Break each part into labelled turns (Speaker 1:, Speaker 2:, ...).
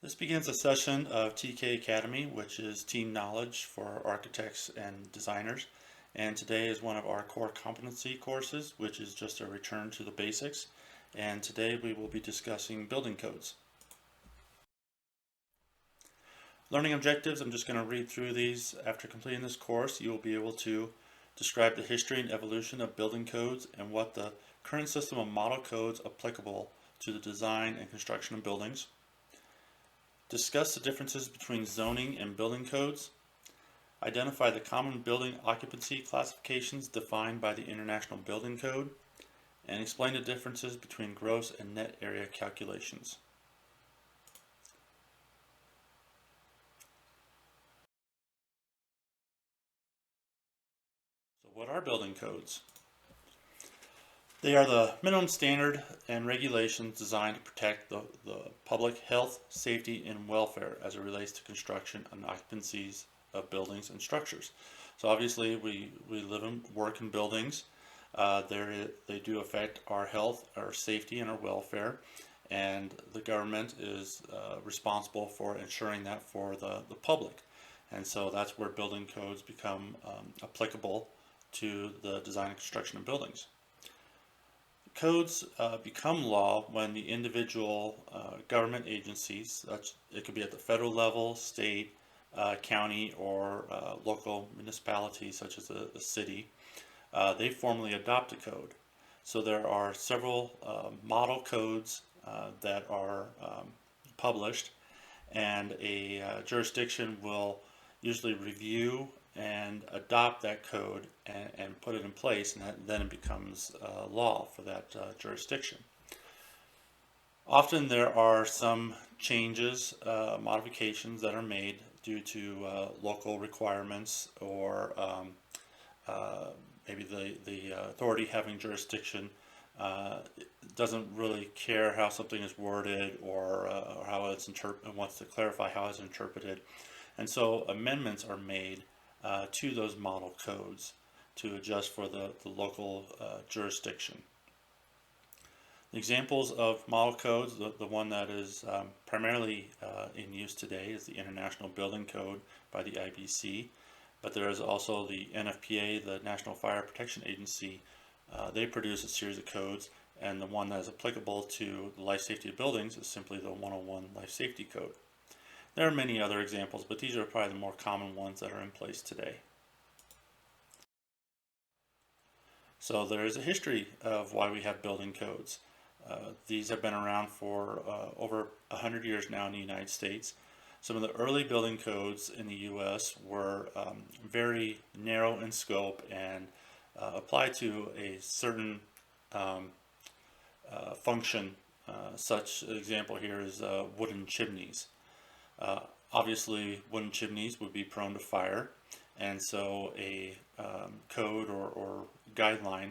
Speaker 1: This begins a session of TK Academy, which is team knowledge for architects and designers. And today is one of our core competency courses, which is just a return to the basics. And today we will be discussing building codes. Learning objectives, I'm just going to read through these. After completing this course, you will be able to describe the history and evolution of building codes and what the current system of model codes applicable to the design and construction of buildings. Discuss the differences between zoning and building codes. Identify the common building occupancy classifications defined by the International Building Code. And explain the differences between gross and net area calculations. So what are building codes? They are the minimum standard and regulations designed to protect the public health, safety, and welfare as it relates to construction and occupancies of buildings and structures. So obviously we live and work in buildings. They do affect our health, our safety, and our welfare, and the government is responsible for ensuring that for the public. And so that's where building codes become applicable to the design and construction of buildings. Codes become law when the individual government agencies, it could be at the federal level, state, county, or local municipalities such as a city, they formally adopt a code. So there are several model codes that are published, and a jurisdiction will usually review and adopt that code and put it in place, and then it becomes law for that jurisdiction. Often there are some changes, modifications that are made due to local requirements, or maybe the authority having jurisdiction doesn't really care how something is worded, or how it's interpreted, wants to clarify how it's interpreted. And so amendments are made to those model codes to adjust for the local jurisdiction. Examples of model codes, the one that is primarily in use today is the International Building Code by the IBC, but there is also the NFPA, the National Fire Protection Agency. They produce a series of codes, and the one that is applicable to the life safety of buildings is simply the 101 Life Safety Code. There are many other examples, but these are probably the more common ones that are in place today. So there is a history of why we have building codes. These have been around for over 100 years now in the United States. Some of the early building codes in the U.S. were very narrow in scope and applied to a certain function. Such an example here is wooden chimneys. Obviously, wooden chimneys would be prone to fire, and so a code or guideline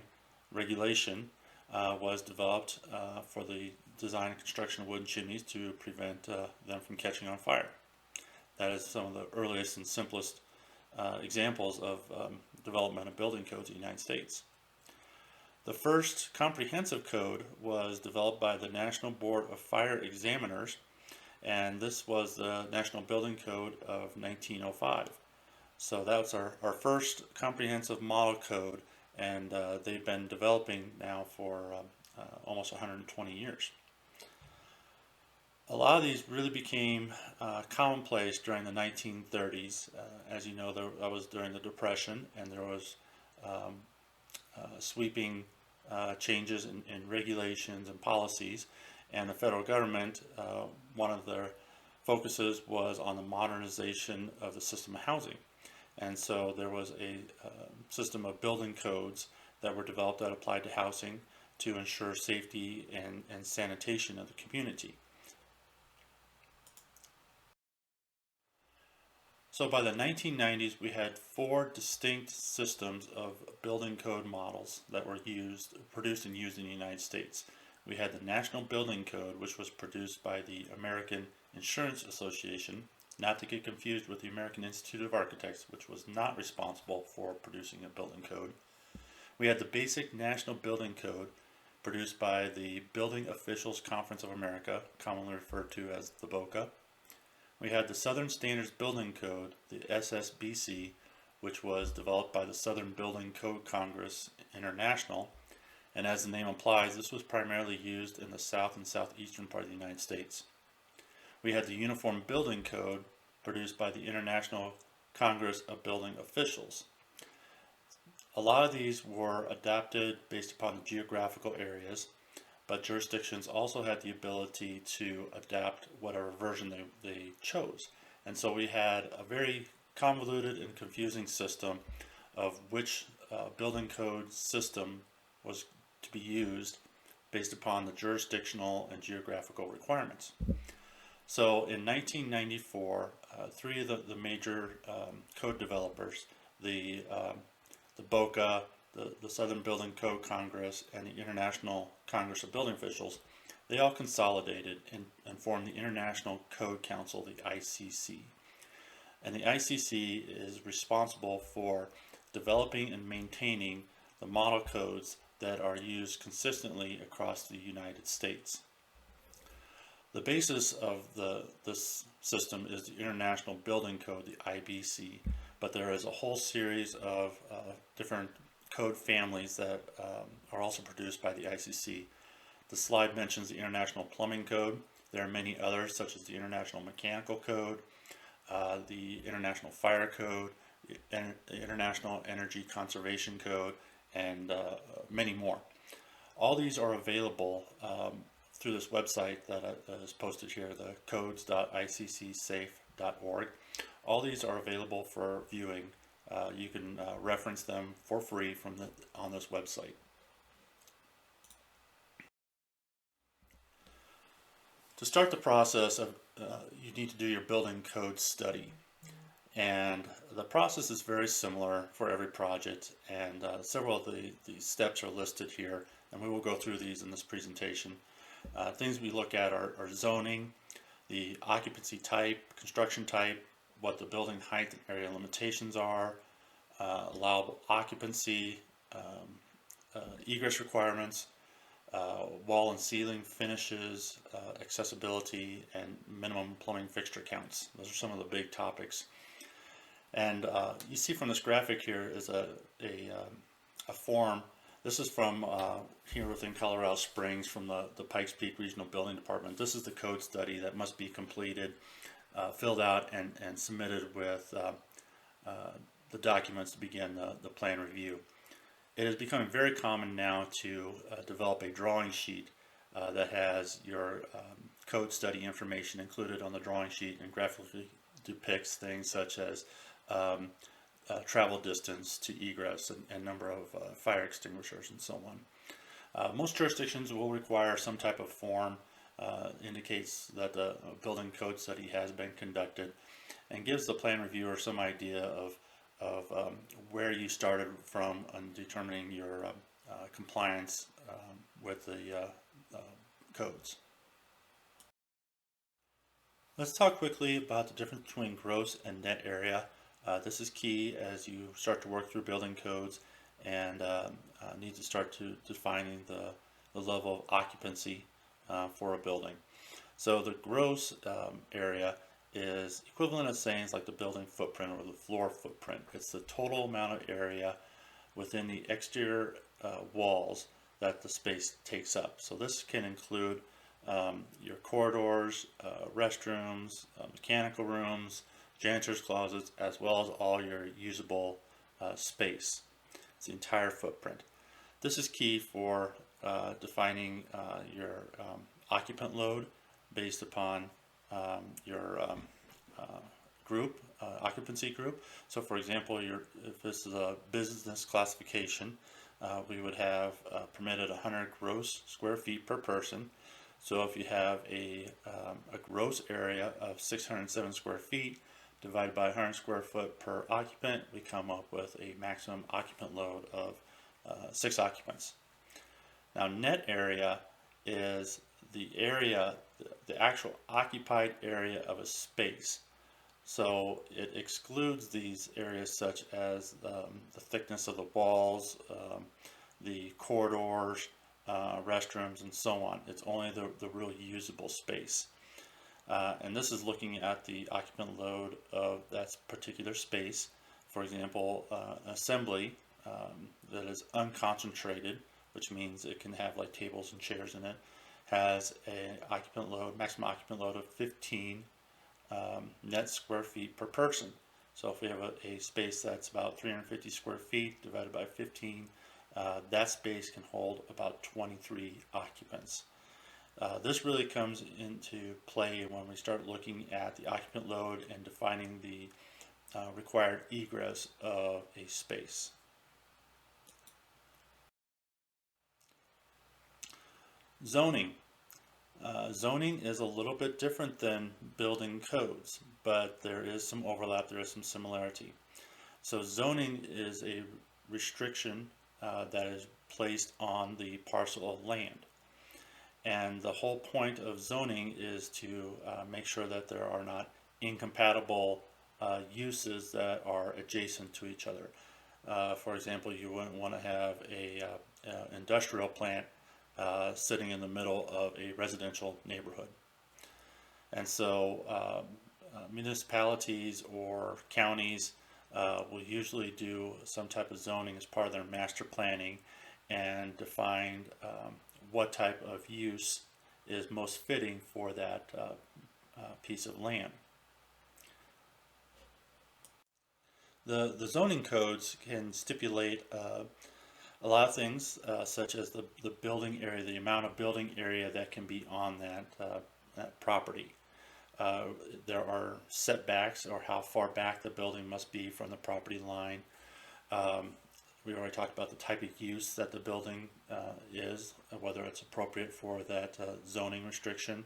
Speaker 1: regulation was developed for the design and construction of wooden chimneys to prevent them from catching on fire. That is some of the earliest and simplest examples of development of building codes in the United States. The first comprehensive code was developed by the National Board of Fire Examiners, and this was the National Building Code of 1905. So that's our first comprehensive model code, and they've been developing now for almost 120 years. A lot of these really became commonplace during the 1930s. As you know, that was during the Depression, and there was sweeping changes in regulations and policies. And the federal government, one of their focuses was on the modernization of the system of housing. And so there was a system of building codes that were developed that applied to housing to ensure safety and sanitation of the community. So by the 1990s, we had 4 distinct systems of building code models that were produced and used in the United States. We had the National Building Code, which was produced by the American Insurance Association, not to get confused with the American Institute of Architects, which was not responsible for producing a building code. We had the Basic National Building Code, produced by the Building Officials Conference of America, commonly referred to as the BOCA. We had the Southern Standards Building Code, the SSBC, which was developed by the Southern Building Code Congress International, and as the name implies, this was primarily used in the south and southeastern part of the United States. We had the Uniform Building Code, produced by the International Congress of Building Officials. A lot of these were adapted based upon the geographical areas, but jurisdictions also had the ability to adapt whatever version they chose. And so we had a very convoluted and confusing system of which building code system was to be used based upon the jurisdictional and geographical requirements. So in 1994, three of the major code developers, the BOCA, the Southern Building Code Congress, and the International Congress of Building Officials, they all consolidated and formed the International Code Council, the ICC. And the ICC is responsible for developing and maintaining the model codes that are used consistently across the United States. The basis of this system is the International Building Code, the IBC, but there is a whole series of different code families that are also produced by the ICC. The slide mentions the International Plumbing Code. There are many others, such as the International Mechanical Code, the International Fire Code, the International Energy Conservation Code, and many more. All these are available through this website that is posted here, the codes.iccsafe.org. All these are available for viewing. You can reference them for free on this website. To start the process of, you need to do your building code study. And the process is very similar for every project, and several of the steps are listed here, and we will go through these in this presentation. Things we look at are zoning, the occupancy type, construction type, what the building height and area limitations are, allowable occupancy, egress requirements, wall and ceiling finishes, accessibility, and minimum plumbing fixture counts. Those are some of the big topics. And you see from this graphic here is a form. This is from here within Colorado Springs from the Pikes Peak Regional Building Department. This is the code study that must be completed, filled out, and submitted with the documents to begin the plan review. It is becoming very common now to develop a drawing sheet that has your code study information included on the drawing sheet and graphically depicts things such as travel distance to egress and number of fire extinguishers and so on. Most jurisdictions will require some type of form, indicates that the building code study has been conducted, and gives the plan reviewer some idea of where you started from on determining your compliance with the codes. Let's talk quickly about the difference between gross and net area. This is key as you start to work through building codes and need to start to defining the level of occupancy for a building. So the gross area is equivalent of saying it's like the building footprint or the floor footprint. It's the total amount of area within the exterior walls that the space takes up. So this can include your corridors, restrooms, mechanical rooms, janitor's closets, as well as all your usable space. It's the entire footprint. This is key for defining your occupant load based upon your group, occupancy group. So for example, if this is a business classification, we would have permitted 100 gross square feet per person. So if you have a gross area of 607 square feet divided by 100 square foot per occupant, we come up with a maximum occupant load of 6 occupants. Now net area is the area, the actual occupied area of a space. So it excludes these areas such as the thickness of the walls, the corridors, restrooms, and so on. It's only the real usable space. And this is looking at the occupant load of that particular space. For example, assembly that is unconcentrated, which means it can have like tables and chairs in it, has a occupant load, maximum occupant load of 15 net square feet per person. So if we have a space that's about 350 square feet divided by 15, that space can hold about 23 occupants. This really comes into play when we start looking at the occupant load and defining the required egress of a space. Zoning. Zoning is a little bit different than building codes, but there is some overlap, there is some similarity. So zoning is a restriction that is placed on the parcel of land. And the whole point of zoning is to make sure that there are not incompatible uses that are adjacent to each other. For example, you wouldn't want to have a industrial plant sitting in the middle of a residential neighborhood. And so municipalities or counties will usually do some type of zoning as part of their master planning and define what type of use is most fitting for that piece of land. The zoning codes can stipulate a lot of things, such as the building area, the amount of building area that can be on that property. There are setbacks, or how far back the building must be from the property line. We already talked about the type of use that the building is, whether it's appropriate for that zoning restriction.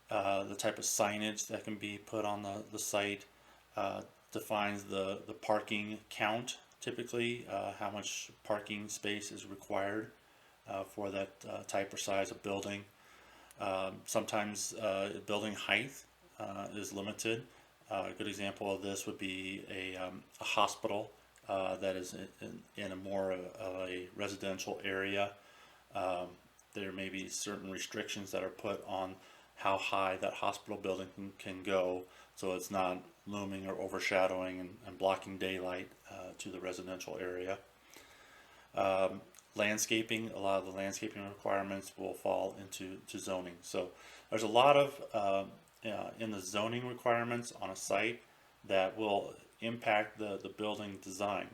Speaker 1: The type of signage that can be put on the site defines the parking count, typically, how much parking space is required for that type or size of building. Sometimes building height is limited. A good example of this would be a hospital that is in a more of a residential area. There may be certain restrictions that are put on how high that hospital building can go, so it's not looming or overshadowing and blocking daylight to the residential area. Landscaping, a lot of the landscaping requirements will fall into zoning. So there's a lot of in the zoning requirements on a site that will impact the building design,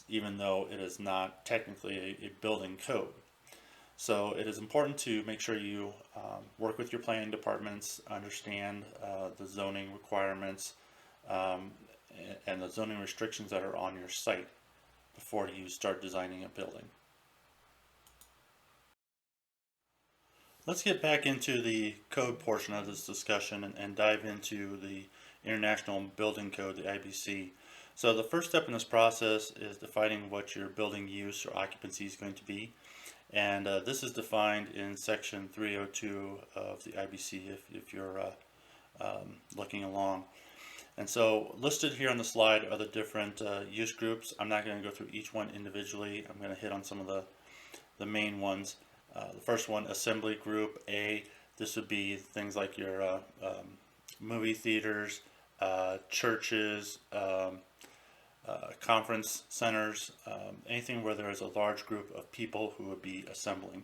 Speaker 1: even though it is not technically a building code. So it is important to make sure you work with your planning departments, understand the zoning requirements and the zoning restrictions that are on your site before you start designing a building. Let's get back into the code portion of this discussion and dive into the International Building Code, the IBC. So the first step in this process is defining what your building use or occupancy is going to be. And this is defined in section 302 of the IBC if you're looking along. And so listed here on the slide are the different use groups. I'm not going to go through each one individually. I'm going to hit on some of the main ones. The first one, assembly group A. This would be things like your movie theaters, churches, conference centers, anything where there is a large group of people who would be assembling.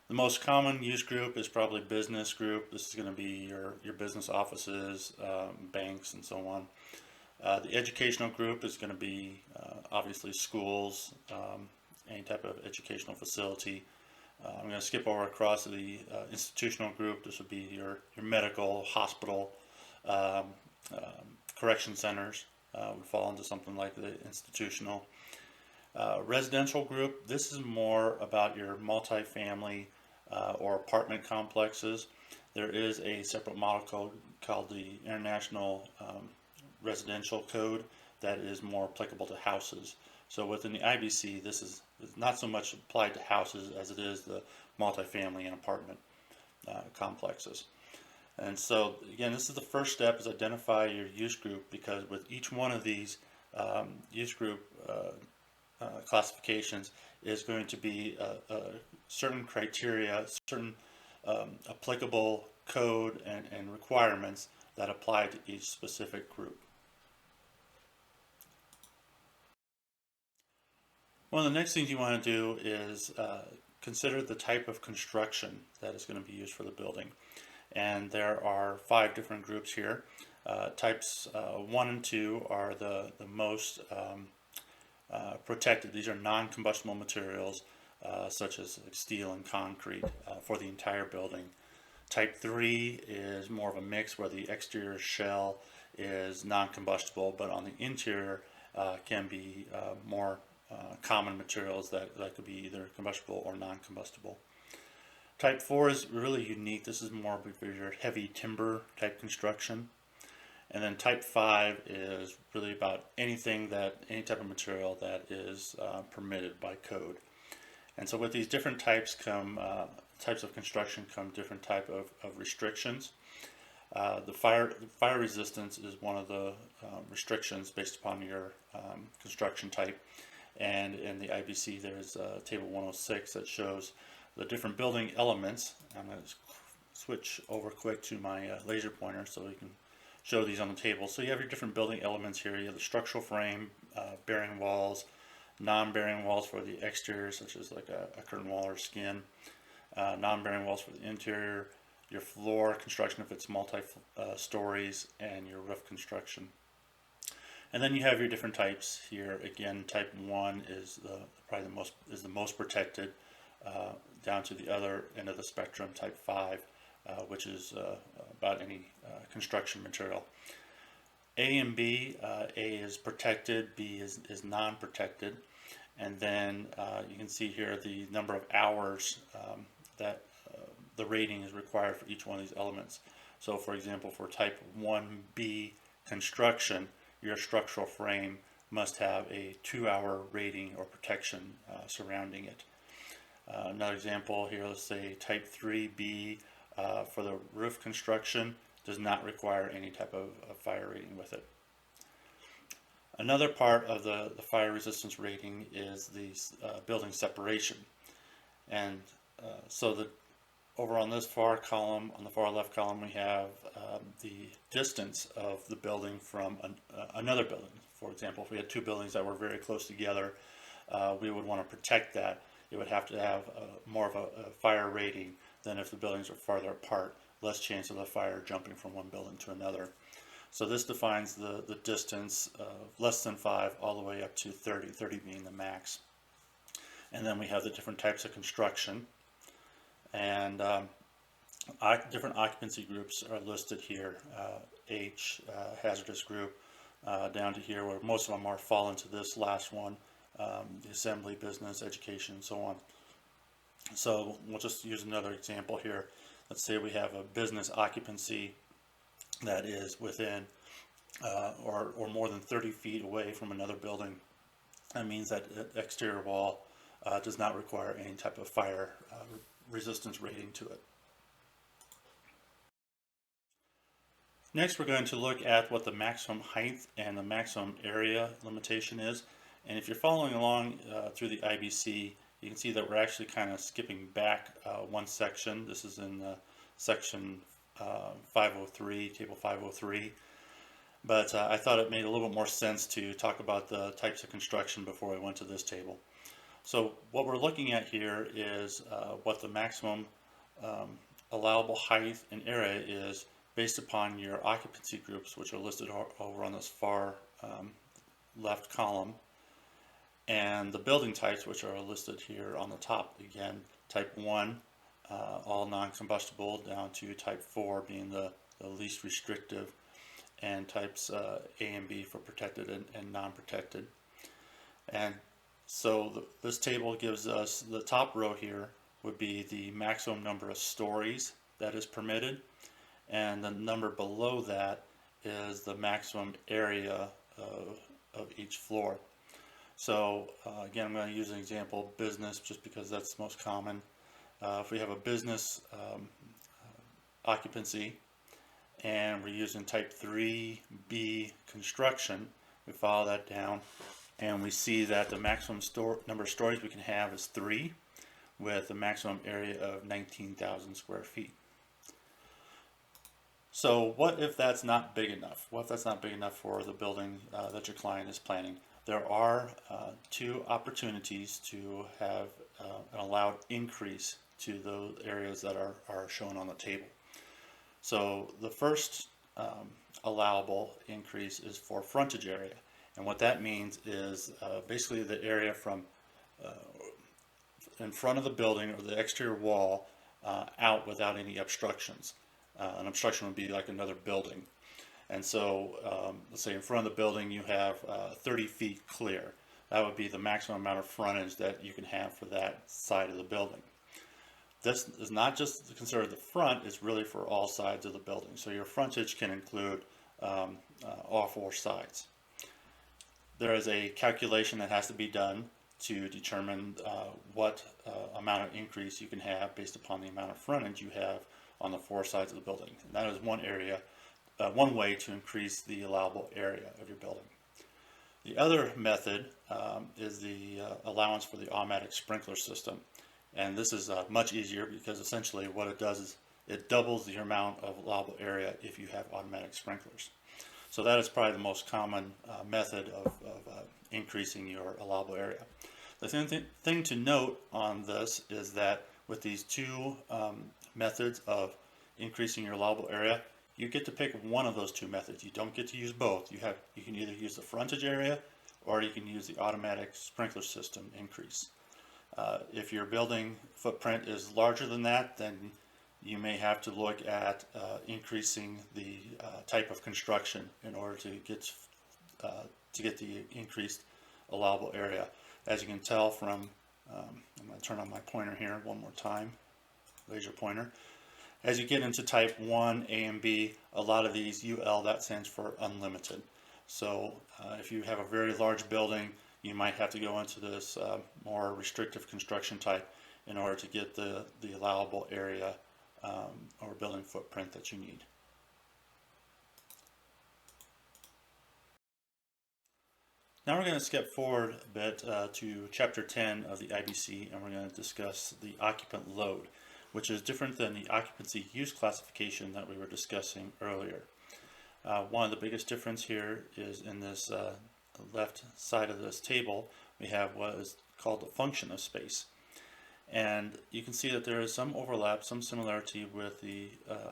Speaker 1: The most common use group is probably business group. This is going to be your business offices, banks, and so on. The educational group is going to be obviously schools, any type of educational facility. I'm going to skip over across to the institutional group. This would be your medical, hospital, correction centers would fall into something like the institutional. Residential group, this is more about your multifamily or apartment complexes. There is a separate model code called the International Residential Code that is more applicable to houses. So within the IBC, this is not so much applied to houses as it is the multifamily and apartment complexes. And so again, this is the first step, is identify your use group, because with each one of these use group classifications is going to be a certain criteria, certain applicable code and requirements that apply to each specific group. One of the next things you want to do is consider the type of construction that is going to be used for the building. And there are 5 different groups here. Types 1 and 2 are the most protected. These are non-combustible materials such as steel and concrete for the entire building. Type 3 is more of a mix where the exterior shell is non-combustible, but on the interior can be more common materials that could be either combustible or non-combustible. Type 4 is really unique. This is more for your heavy timber type construction. And then type 5 is really about any type of material that is permitted by code. And so with these different types of construction come different type of restrictions. The fire resistance is one of the restrictions based upon your construction type. And in the IBC there's table 106 that shows the different building elements. I'm going to switch over quick to my laser pointer so we can show these on the table. So you have your different building elements here. You have the structural frame, bearing walls, non-bearing walls for the exterior, such as like a curtain wall or skin, non-bearing walls for the interior, your floor construction if it's multi-stories, and your roof construction. And then you have your different types here. Again, type 1 is probably the most protected, down to the other end of the spectrum, type 5, which is about any construction material. A and B, A is protected, B is non-protected, and then you can see here the number of hours that the rating is required for each one of these elements. So for example, for type 1B construction, your structural frame must have a 2-hour rating or protection surrounding it. Another example here, let's say type 3B for the roof construction does not require any type of fire rating with it. Another part of the fire resistance rating is the building separation. And so over on this far column, on the far left column, we have the distance of the building from another building. For example, if we had 2 buildings that were very close together, we would want to protect that. It would have to have more of a fire rating than if the buildings are farther apart, less chance of the fire jumping from one building to another. So this defines the distance of less than 5 all the way up to 30, 30 being the max. And then we have the different types of construction. And different occupancy groups are listed here. H, hazardous group, down to here where most of them fall into this last one, the assembly, business, education, and so on. So we'll just use another example here. Let's say we have a business occupancy that is within or more than 30 feet away from another building. That means that the exterior wall does not require any type of fire resistance rating to it. Next, we're going to look at what the maximum height and the maximum area limitation is. And if you're following along through the IBC, you can see that we're actually kind of skipping back one section. This is in section 503, table 503. But I thought it made a little bit more sense to talk about the types of construction before we went to this table. So what we're looking at here is what the maximum allowable height and area is based upon your occupancy groups, which are listed over on this far left column, and the building types, which are listed here on the top. Again, type 1, all non-combustible, down to type 4 being the least restrictive, and types A and B for protected and non-protected. And so this table gives us, the top row here would be the maximum number of stories that is permitted, and the number below that is the maximum area of each floor. So again, I'm going to use an example, business, just because that's the most common. If we have a business occupancy and we're using type 3B construction, we follow that down and we see that the maximum number of stories we can have is 3, with a maximum area of 19,000 square feet. So what if that's not big enough? What if that's not big enough for the building that your client is planning? There are two opportunities to have an allowed increase to those areas that are shown on the table. So the first allowable increase is for frontage area. And what that means is basically the area from in front of the building or the exterior wall out without any obstructions. An obstruction would be like another building. And so let's say in front of the building you have 30 feet clear. That would be the maximum amount of frontage that you can have for that side of the building. This is not just considered the front, it's really for all sides of the building. So your frontage can include all four sides. There is a calculation that has to be done to determine what amount of increase you can have based upon the amount of frontage you have on the four sides of the building. And that is one way to increase the allowable area of your building. The other method is the allowance for the automatic sprinkler system. And this is much easier because essentially what it does is it doubles the amount of allowable area if you have automatic sprinklers. So that is probably the most common method of increasing your allowable area. The thing to note on this is that with these two methods of increasing your allowable area, you get to pick one of those two methods. You don't get to use both. You can either use the frontage area or you can use the automatic sprinkler system increase. If your building footprint is larger than that, then you may have to look at increasing the type of construction in order to get the increased allowable area. As you can tell from, I'm going to turn on my pointer here one more time, laser pointer. As you get into type 1, A and B, a lot of these UL, that stands for unlimited. So if you have a very large building, you might have to go into this more restrictive construction type in order to get the allowable area or building footprint that you need. Now we're going to skip forward a bit to Chapter 10 of the IBC, and we're going to discuss the occupant load, which is different than the occupancy use classification that we were discussing earlier. One of the biggest difference here is in this left side of this table, we have what is called the function of space. And you can see that there is some overlap, some similarity with the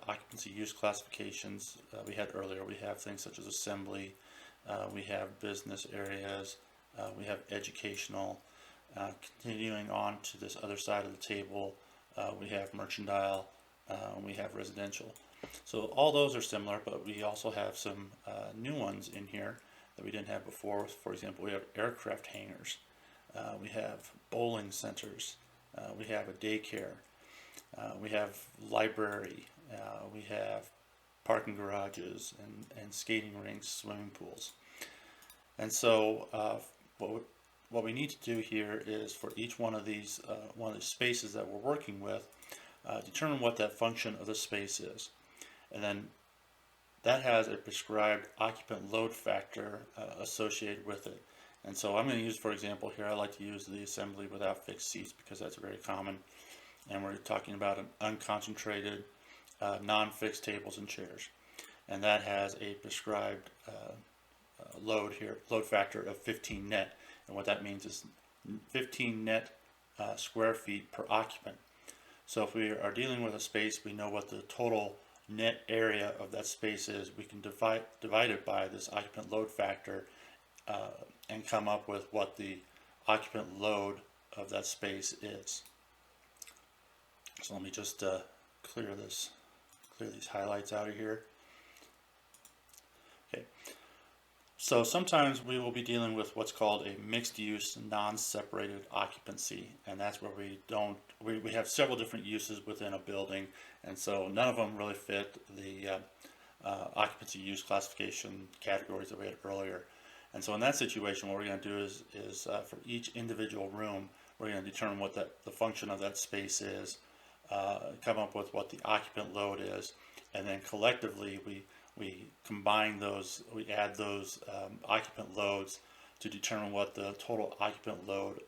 Speaker 1: occupancy use classifications we had earlier. We have things such as assembly, we have business areas, we have educational. Continuing on to this other side of the table, we have mercantile, we have residential. So all those are similar, but we also have some new ones in here that we didn't have before. For example, we have aircraft hangars, we have bowling centers, we have a daycare, we have library, we have parking garages and skating rinks, swimming pools. And so what we need to do here is for each one of these spaces that we're working with, determine what that function of the space is. And then that has a prescribed occupant load factor associated with it. And so I'm going to use, for example, here I like to use the assembly without fixed seats because that's very common. And we're talking about an unconcentrated, non-fixed tables and chairs. And that has a prescribed load factor of 15 net. And what that means is 15 net square feet per occupant. So if we are dealing with a space, we know what the total net area of that space is. We can divide it by this occupant load factor and come up with what the occupant load of that space is. So let me just clear these highlights out of here. Okay. So sometimes we will be dealing with what's called a mixed use non-separated occupancy, and that's where we have several different uses within a building, and so none of them really fit the occupancy use classification categories that we had earlier. And so in that situation, what we're going to do is for each individual room, we're going to determine what the function of that space is, come up with what the occupant load is, and then collectively we combine those, we add those occupant loads to determine what the total occupant load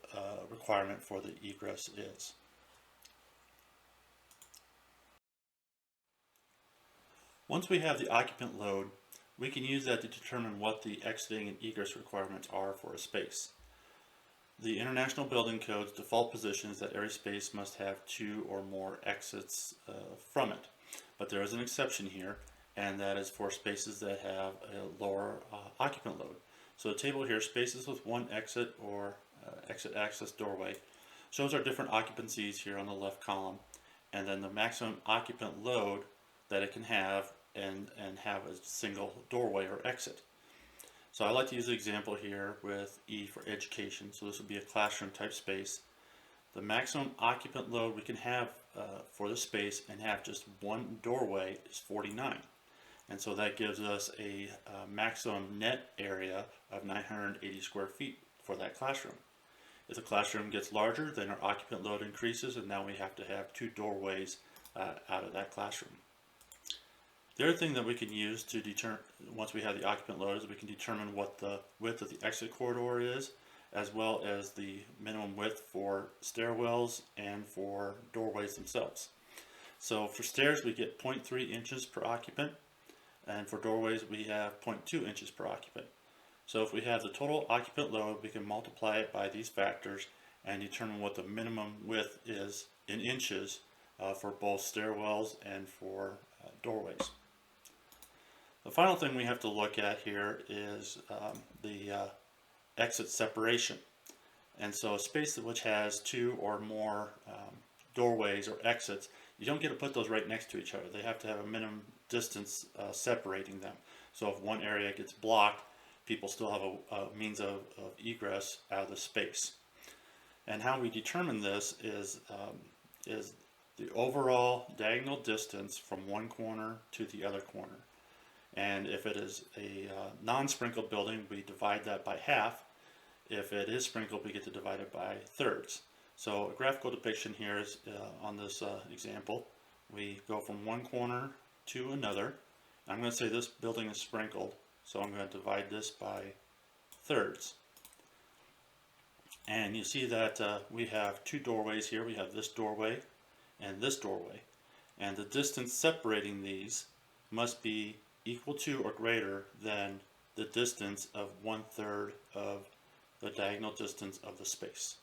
Speaker 1: requirement for the egress is. Once we have the occupant load, we can use that to determine what the exiting and egress requirements are for a space. The International Building Code's default position is that every space must have 2 or more exits from it. But there is an exception here, and that is for spaces that have a lower occupant load. So the table here, spaces with 1 exit or exit access doorway, shows our different occupancies here on the left column, and then the maximum occupant load that it can have and have a single doorway or exit. So I like to use the example here with E for education. So this would be a classroom type space. The maximum occupant load we can have for the space and have just 1 doorway is 49. And so that gives us a maximum net area of 980 square feet for that classroom. If the classroom gets larger, then our occupant load increases, and now we have to have 2 doorways out of that classroom. The other thing that we can use to determine, once we have the occupant load, is we can determine what the width of the exit corridor is, as well as the minimum width for stairwells and for doorways themselves. So for stairs we get 0.3 inches per occupant, and for doorways we have 0.2 inches per occupant. So if we have the total occupant load, we can multiply it by these factors and determine what the minimum width is in inches for both stairwells and for doorways. The final thing we have to look at here is the exit separation. And so a space which has 2 or more doorways or exits, you don't get to put those right next to each other. They have to have a minimum distance separating them. So if one area gets blocked, people still have a means of egress out of the space. And how we determine this is the overall diagonal distance from one corner to the other corner. And if it is a non-sprinkled building, we divide that by half. If it is sprinkled, we get to divide it by thirds. So a graphical depiction here is on this example. We go from one corner to another. I'm going to say this building is sprinkled, so I'm going to divide this by thirds. And you see that we have 2 doorways here. We have this doorway and this doorway. And the distance separating these must be equal to or greater than the distance of 1/3 of the diagonal distance of the space.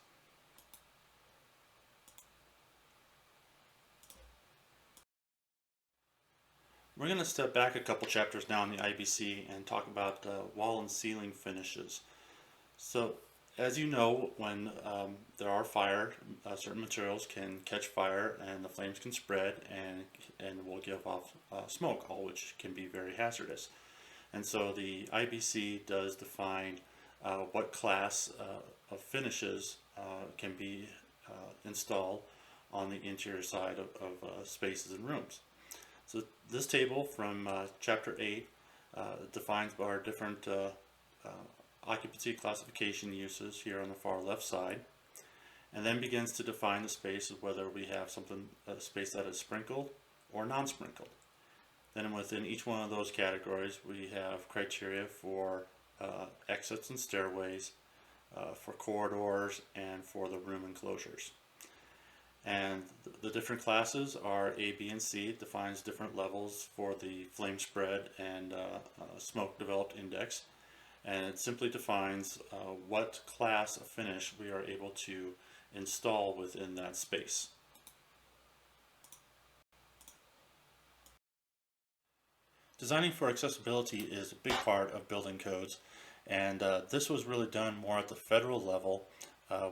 Speaker 1: We're going to step back a couple chapters now in the IBC and talk about wall and ceiling finishes. So as you know, when there are fire, certain materials can catch fire and the flames can spread and will give off smoke, all which can be very hazardous. And so the IBC does define what class of finishes can be installed on the interior side of spaces and rooms. So this table from Chapter 8 defines our different occupancy classification uses here on the far left side, and then begins to define the space of whether we have a space that is sprinkled or non-sprinkled. Then within each one of those categories we have criteria for exits and stairways, for corridors, and for the room enclosures. And the different classes are A, B, and C. It defines different levels for the flame spread and smoke developed index. And it simply defines what class of finish we are able to install within that space. Designing for accessibility is a big part of building codes, and this was really done more at the federal level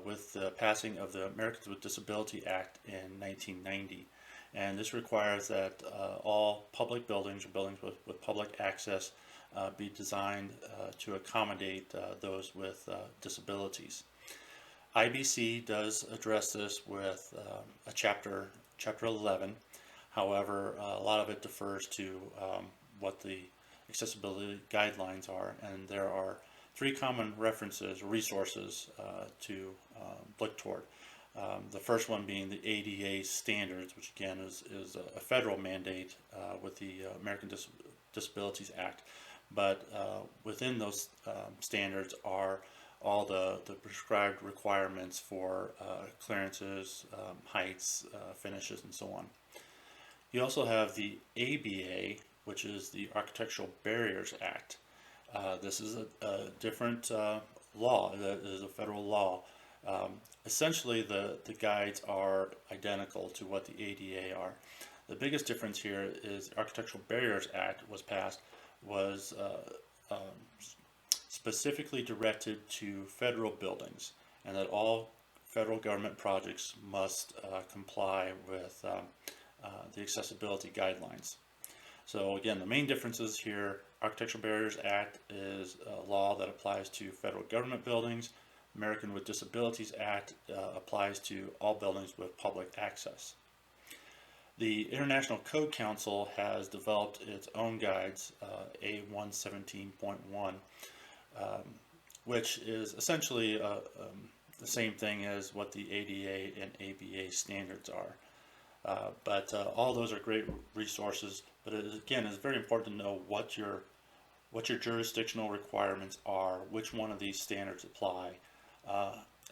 Speaker 1: with the passing of the Americans with Disability Act in 1990. And this requires that all public buildings or buildings with public access be designed to accommodate those with disabilities. IBC does address this with a chapter 11. However, a lot of it defers to what the accessibility guidelines are, and there are 3 common references, resources to look toward. The first one being the ADA standards, which again is a federal mandate with the American Disabilities Act. But within those standards are all the prescribed requirements for clearances, heights, finishes, and so on. You also have the ABA, which is the Architectural Barriers Act. This is a different law. That is a federal law. Essentially, the guides are identical to what the ADA are. The biggest difference here is the Architectural Barriers Act was specifically directed to federal buildings, and that all federal government projects must comply with the accessibility guidelines. So again, the main differences here: Architectural Barriers Act is a law that applies to federal government buildings. American with Disabilities Act applies to all buildings with public access. The International Code Council has developed its own guides, A117.1, which is essentially the same thing as what the ADA and ABA standards are. But all those are great resources. But again, it's very important to know what your jurisdictional requirements are, which one of these standards apply.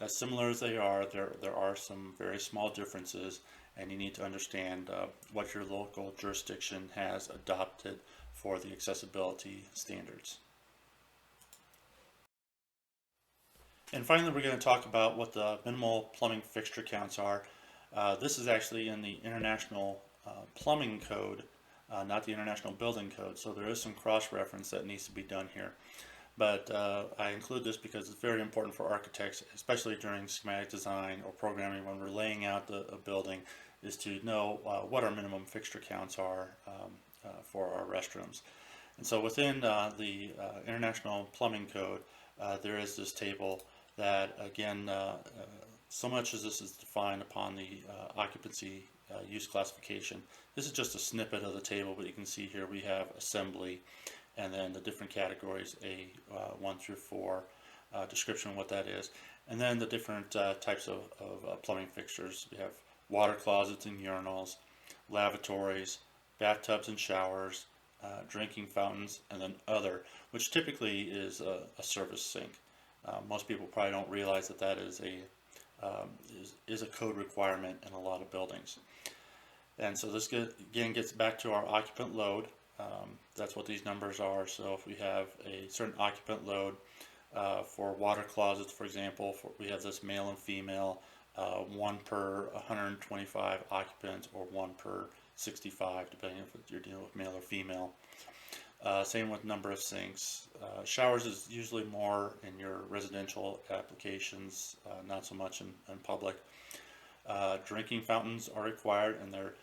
Speaker 1: As similar as they are, there are some very small differences, and you need to understand what your local jurisdiction has adopted for the accessibility standards. And finally, we're going to talk about what the minimal plumbing fixture counts are. This is actually in the International Plumbing Code, not the International Building Code, so there is some cross-reference that needs to be done here. But I include this because it's very important for architects, especially during schematic design or programming when we're laying out a building, is to know what our minimum fixture counts are for our restrooms. And so within the International Plumbing Code, there is this table that, again, so much as this is defined upon the occupancy use classification, this is just a snippet of the table, but you can see here we have assembly, and then the different categories, A1 through 4, description of what that is, and then the different types of plumbing fixtures. We have water closets and urinals, lavatories, bathtubs and showers, drinking fountains, and then other, which typically is a service sink. Most people probably don't realize that that is a code requirement in a lot of buildings. And so this again gets back to our occupant load. That's what these numbers are. So if we have a certain occupant load for water closets, for example, we have this male and female, 1 per 125 occupants, or 1 per 65, depending if you're dealing with male or female. Same with number of sinks. Showers is usually more in your residential applications, not so much in public. Drinking fountains are required, and there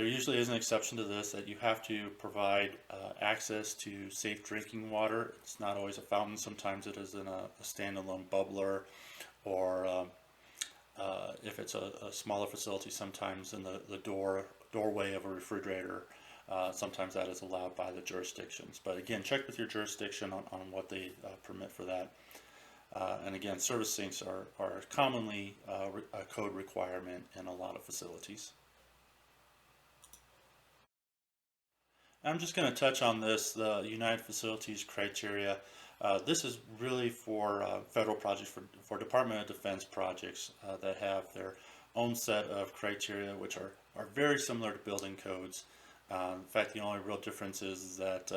Speaker 1: usually is an exception to this, that you have to provide access to safe drinking water. It's not always a fountain. Sometimes it is in a standalone bubbler, or if it's a smaller facility, sometimes in the doorway of a refrigerator. Sometimes that is allowed by the jurisdictions. But again, check with your jurisdiction on what they permit for that. And again, service sinks are commonly a code requirement in a lot of facilities. I'm just going to touch on this, the United Facilities criteria. This is really for federal projects, for Department of Defense projects that have their own set of criteria, which are very similar to building codes. In fact, the only real difference is that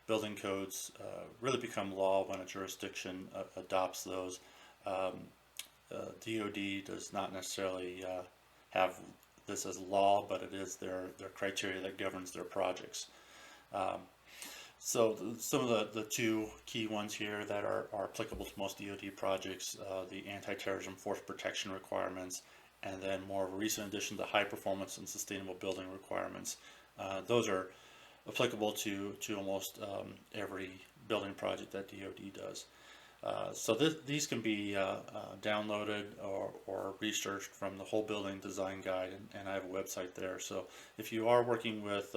Speaker 1: building codes really become law when a jurisdiction adopts those. DoD does not necessarily have this as law, but it is their criteria that governs their projects. So some of the two key ones here that are applicable to most DoD projects, the anti-terrorism force protection requirements, and then more of a recent addition, the high performance and sustainable building requirements. Those are applicable to almost every building project that DoD does. So these can be downloaded or researched from the Whole Building Design Guide, and I have a website there. So if you are working with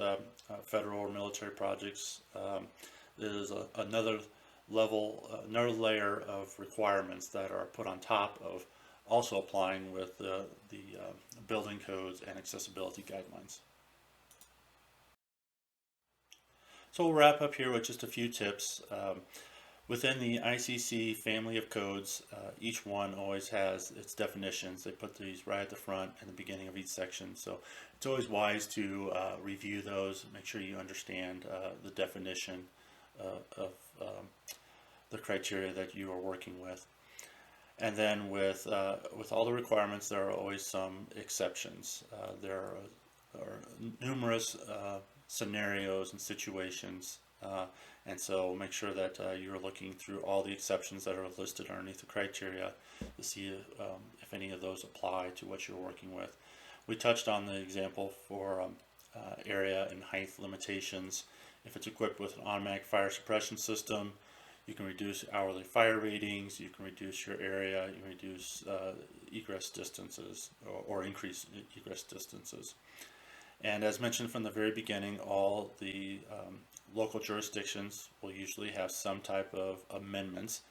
Speaker 1: federal or military projects, there's another layer of requirements that are put on top of also applying with the building codes and accessibility guidelines. So we'll wrap up here with just a few tips. Within the ICC family of codes, each one always has its definitions. They put these right at the front and the beginning of each section. So it's always wise to review those, make sure you understand the definition of the criteria that you are working with. And then with all the requirements, there are always some exceptions. There are numerous scenarios and situations, and so make sure that you're looking through all the exceptions that are listed underneath the criteria to see if any of those apply to what you're working with. We touched on the example for area and height limitations. If it's equipped with an automatic fire suppression system, you can reduce hourly fire ratings, you can reduce your area, you can reduce egress distances or increase egress distances. And as mentioned from the very beginning, all the local jurisdictions will usually have some type of amendments.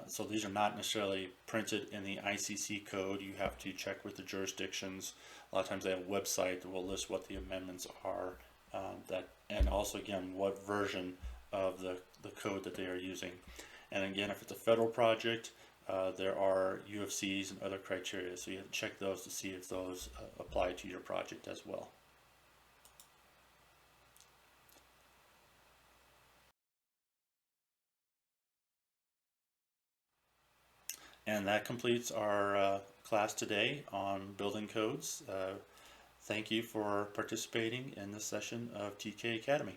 Speaker 1: So these are not necessarily printed in the ICC code. You have to check with the jurisdictions. A lot of times they have a website that will list what the amendments are, and also again what version of the code that they are using. And again, if it's a federal project, there are UFCs and other criteria, so you have to check those to see if those apply to your project as well. And that completes our class today on building codes. Thank you for participating in this session of TK Academy.